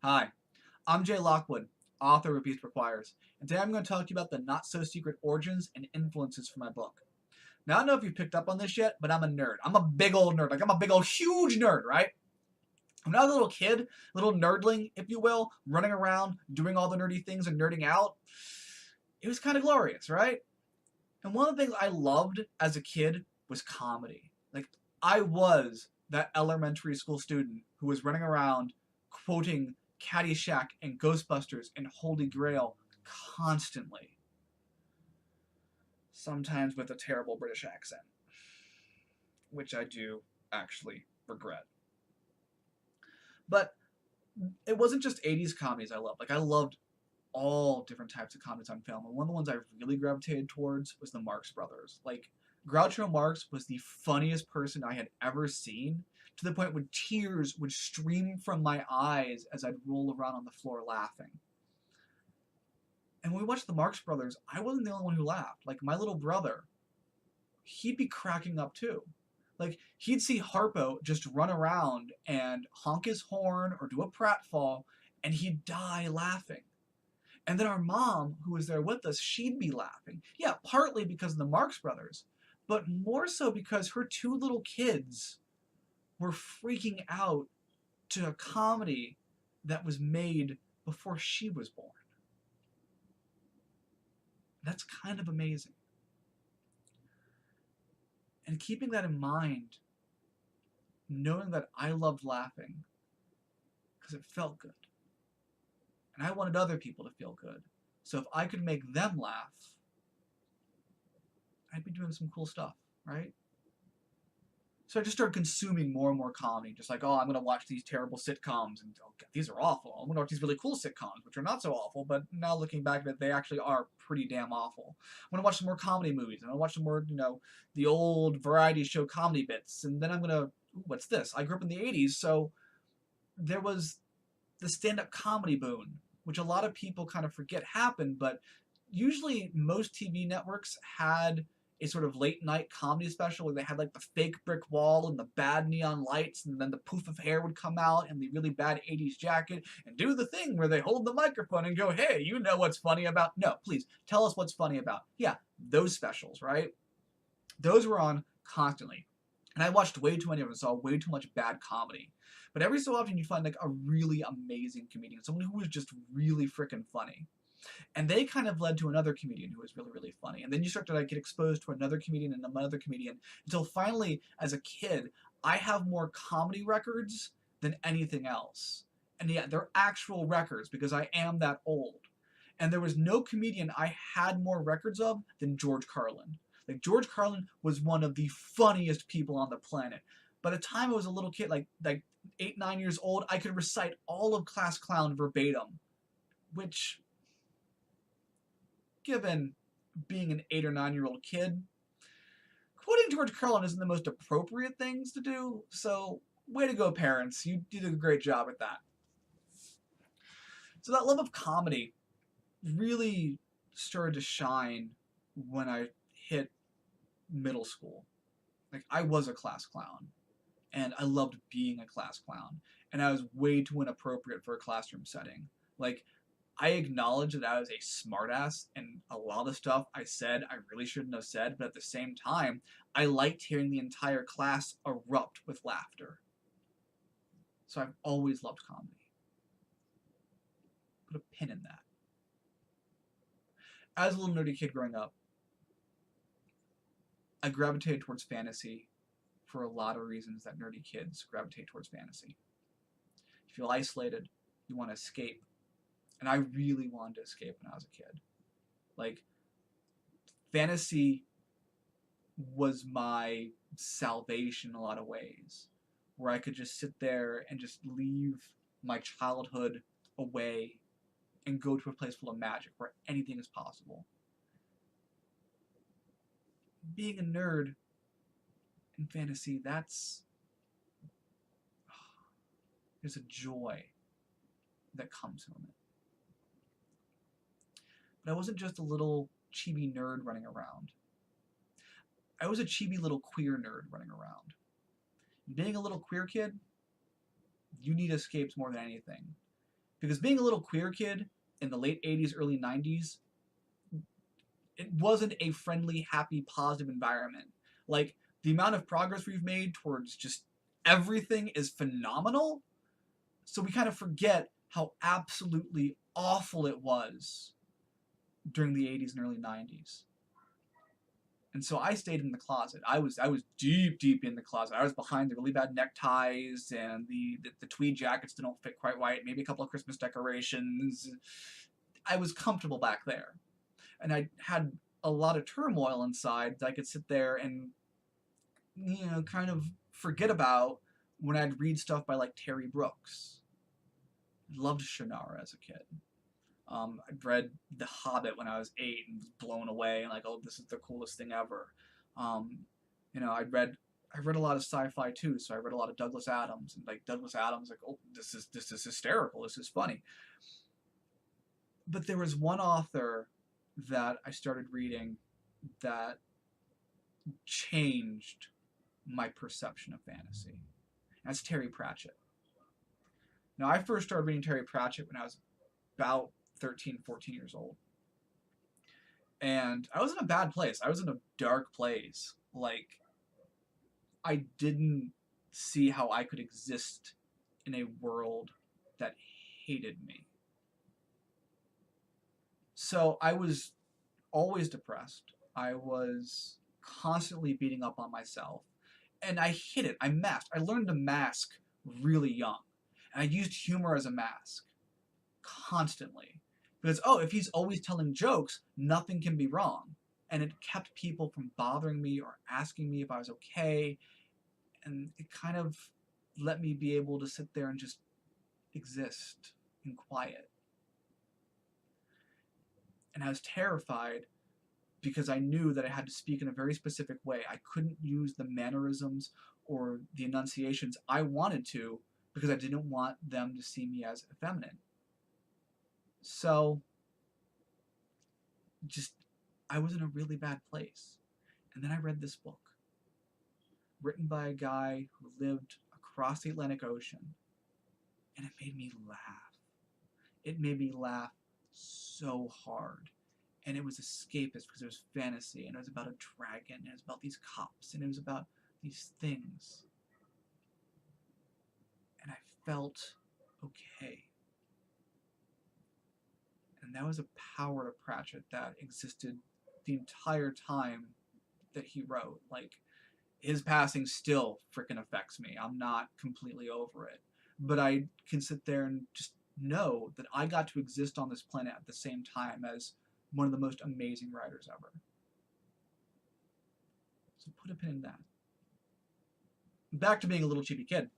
Hi, I'm Jay Lockwood, author of Beast Requires, and today I'm going to talk to you about the not-so-secret origins and influences for my book. Now, I don't know if you've picked up on this yet, but I'm a nerd. I'm a big old nerd. Like, I'm a big old huge nerd, right? When I was a little kid, little nerdling, if you will, running around, doing all the nerdy things and nerding out, it was kind of glorious, right? And one of the things I loved as a kid was comedy. Like, I was that elementary school student who was running around quoting Caddyshack and Ghostbusters and Holy Grail constantly. Sometimes with a terrible British accent, which I do actually regret. But it wasn't just 80s comedies I loved. Like, I loved all different types of comedies on film. And one of the ones I really gravitated towards was the Marx Brothers. Like, Groucho Marx was the funniest person I had ever seen, to the point where tears would stream from my eyes as I'd roll around on the floor laughing. And when we watched the Marx Brothers, I wasn't the only one who laughed. Like, my little brother, he'd be cracking up too. Like, he'd see Harpo just run around and honk his horn or do a pratfall, and he'd die laughing. And then our mom, who was there with us, she'd be laughing. Yeah, partly because of the Marx Brothers, but more so because her two little kids were freaking out to a comedy that was made before she was born. That's kind of amazing. And keeping that in mind, knowing that I loved laughing because it felt good. And I wanted other people to feel good. So if I could make them laugh, I'd be doing some cool stuff, right? So I just started consuming more and more comedy, just like, oh, I'm going to watch these terrible sitcoms, and oh, God, these are awful. I'm going to watch these really cool sitcoms, which are not so awful, but now looking back at it, they actually are pretty damn awful. I'm going to watch some more comedy movies, and I'll watch some more, the old variety show comedy bits, and then I'm going to, what's this? I grew up in the 80s, so there was the stand-up comedy boom, which a lot of people kind of forget happened, but usually most TV networks had a sort of late night comedy special where they had like the fake brick wall and the bad neon lights, and then the poof of hair would come out and the really bad 80s jacket and do the thing where they hold the microphone and go, hey, you know what's funny about? No, please tell us what's funny about. Yeah, those specials, right? Those were on constantly. And I watched way too many of them, saw way too much bad comedy. But every so often you find like a really amazing comedian, someone who was just really freaking funny. And they kind of led to another comedian who was really, really funny. And then you start to like get exposed to another comedian and another comedian until finally, as a kid, I have more comedy records than anything else. And yeah, they're actual records because I am that old. And there was no comedian I had more records of than George Carlin. Like, George Carlin was one of the funniest people on the planet. By the time I was a little kid, like 8, 9 years old, I could recite all of Class Clown verbatim, which, given being an 8 or 9-year-old kid, quoting George Carlin isn't the most appropriate things to do, so way to go, parents. You did a great job at that. So that love of comedy really started to shine when I hit middle school. Like, I was a class clown, and I loved being a class clown, and I was way too inappropriate for a classroom setting. Like, I acknowledge that I was a smartass, and a lot of the stuff I said I really shouldn't have said, but at the same time, I liked hearing the entire class erupt with laughter. So I've always loved comedy. Put a pin in that. As a little nerdy kid growing up, I gravitated towards fantasy for a lot of reasons that nerdy kids gravitate towards fantasy. You feel isolated, you want to escape. And I really wanted to escape when I was a kid. Like, fantasy was my salvation in a lot of ways, where I could just sit there and just leave my childhood away and go to a place full of magic where anything is possible. Being a nerd in fantasy, there's a joy that comes from it. But I wasn't just a little chibi nerd running around. I was a chibi little queer nerd running around. Being a little queer kid, you need escapes more than anything. Because being a little queer kid in the late 80s, early 90s, it wasn't a friendly, happy, positive environment. Like, the amount of progress we've made towards just everything is phenomenal, so we kind of forget how absolutely awful it was during the 80s and early 90s. And so I stayed in the closet. I was deep in the closet. I was behind the really bad neckties and the tweed jackets that don't fit quite right, maybe a couple of Christmas decorations. I was comfortable back there. And I had a lot of turmoil inside that I could sit there and, kind of forget about when I'd read stuff by like Terry Brooks. I loved Shannara as a kid. I'd read The Hobbit when I was 8 and was blown away and like, oh, this is the coolest thing ever. I read a lot of sci-fi too, so I read a lot of Douglas Adams, and like Douglas Adams, like, oh, this is hysterical, this is funny. But there was one author that I started reading that changed my perception of fantasy. And that's Terry Pratchett. Now, I first started reading Terry Pratchett when I was about 13, 14 years old. And I was in a bad place. I was in a dark place. Like, I didn't see how I could exist in a world that hated me. So I was always depressed. I was constantly beating up on myself. And I hid it. I masked. I learned to mask really young. And I used humor as a mask. Constantly. Because, if he's always telling jokes, nothing can be wrong. And it kept people from bothering me or asking me if I was okay. And it kind of let me be able to sit there and just exist in quiet. And I was terrified because I knew that I had to speak in a very specific way. I couldn't use the mannerisms or the enunciations I wanted to because I didn't want them to see me as effeminate. So, I was in a really bad place. And then I read this book, written by a guy who lived across the Atlantic Ocean, and it made me laugh. It made me laugh so hard. And it was escapist because it was fantasy, and it was about a dragon, and it was about these cops, and it was about these things. And I felt okay. And that was a power to Pratchett that existed the entire time that he wrote. Like, his passing still freaking affects me. I'm not completely over it. But I can sit there and just know that I got to exist on this planet at the same time as one of the most amazing writers ever. So put a pin in that. Back to being a little cheapy kid.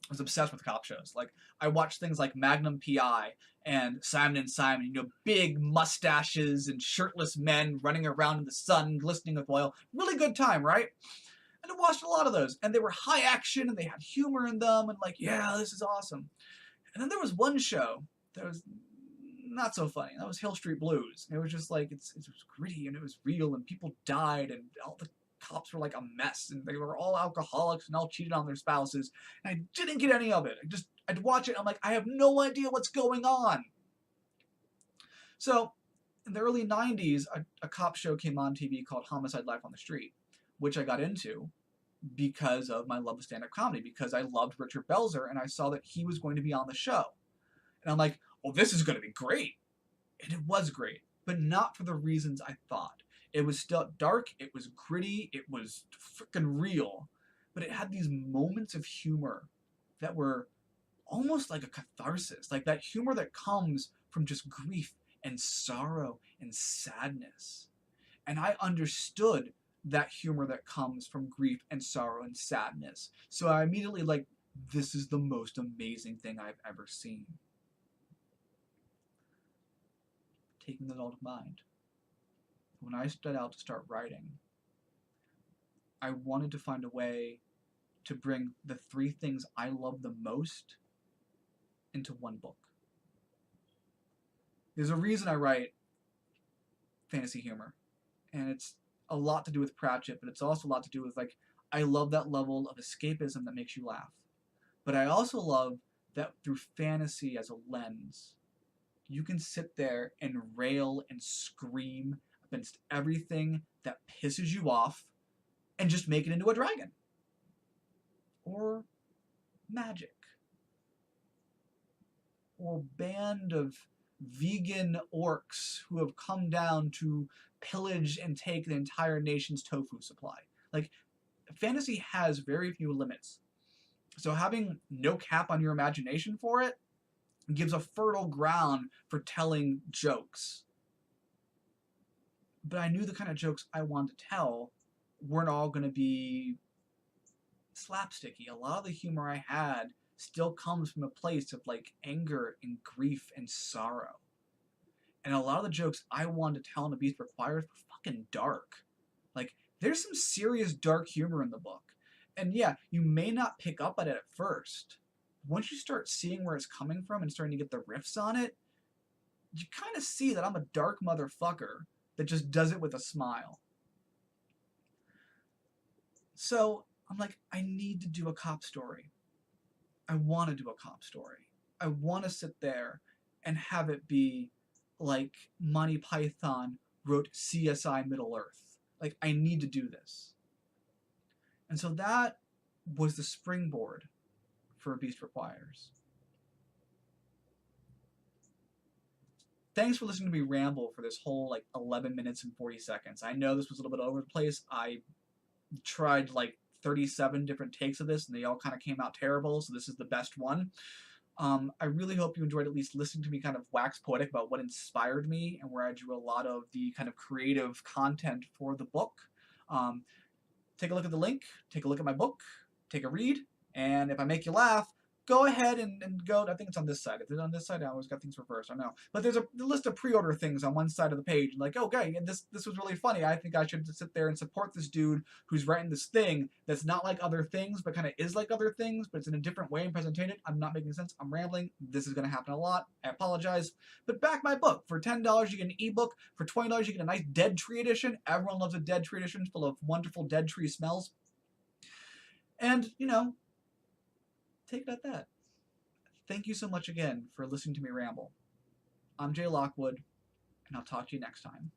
I was obsessed with cop shows. Like, I watched things like Magnum P.I. and Simon and Simon, big mustaches and shirtless men running around in the sun, glistening with oil. Really good time, right? And I watched a lot of those. And they were high action, and they had humor in them, and like, yeah, this is awesome. And then there was one show that was not so funny. That was Hill Street Blues. It was just like, it was gritty, and it was real, and people died, and all the cops were like a mess, and they were all alcoholics and all cheated on their spouses, and I didn't get any of it. I'd watch it, and I'm like, I have no idea what's going on. So, in the early 90s, a cop show came on TV called Homicide: Life on the Street, which I got into because of my love of stand-up comedy, because I loved Richard Belzer, and I saw that he was going to be on the show. And I'm like, well, this is going to be great. And it was great, but not for the reasons I thought. It was still dark, it was gritty, it was freaking real, but it had these moments of humor that were almost like a catharsis, like that humor that comes from just grief and sorrow and sadness. And I understood that humor that comes from grief and sorrow and sadness. So I immediately this is the most amazing thing I've ever seen. Taking that all to mind, when I set out to start writing, I wanted to find a way to bring the 3 things I love the most into one book. There's a reason I write fantasy humor, and it's a lot to do with Pratchett, but it's also a lot to do with, I love that level of escapism that makes you laugh. But I also love that through fantasy as a lens, you can sit there and rail and scream against everything that pisses you off and just make it into a dragon. Or magic. Or band of vegan orcs who have come down to pillage and take the entire nation's tofu supply. Like, fantasy has very few limits. So having no cap on your imagination for it gives a fertile ground for telling jokes. But I knew the kind of jokes I wanted to tell weren't all going to be slapsticky. A lot of the humor I had still comes from a place of like anger and grief and sorrow. And a lot of the jokes I wanted to tell in The Beast Requires were fucking dark. Like, there's some serious dark humor in the book. And yeah, you may not pick up at it at first. Once you start seeing where it's coming from and starting to get the riffs on it, you kind of see that I'm a dark motherfucker that just does it with a smile. So I'm like, I need to do a cop story. I want to do a cop story. I want to sit there and have it be like Monty Python wrote CSI Middle Earth. Like, I need to do this. And so that was the springboard for A Beast Requires. Thanks for listening to me ramble for this whole like 11 minutes and 40 seconds. I know this was a little bit all over the place. I tried like 37 different takes of this and they all kind of came out terrible, so this is the best one. I really hope you enjoyed at least listening to me kind of wax poetic about what inspired me and where I drew a lot of the kind of creative content for the book. Take a look at the link, take a look at my book, take a read, and if I make you laugh, go ahead and go. I think it's on this side. If it's on this side, I always got things reversed. I know. But there's a list of pre-order things on one side of the page. Like, okay, this was really funny. I think I should sit there and support this dude who's writing this thing that's not like other things, but kind of is like other things, but it's in a different way and presented. I'm not making sense. I'm rambling. This is going to happen a lot. I apologize. But back my book. For $10, you get an ebook. For $20, you get a nice Dead Tree edition. Everyone loves a Dead Tree edition full of wonderful dead tree smells. And, you know, take it at that. Thank you so much again for listening to me ramble. I'm Jay Lockwood, and I'll talk to you next time.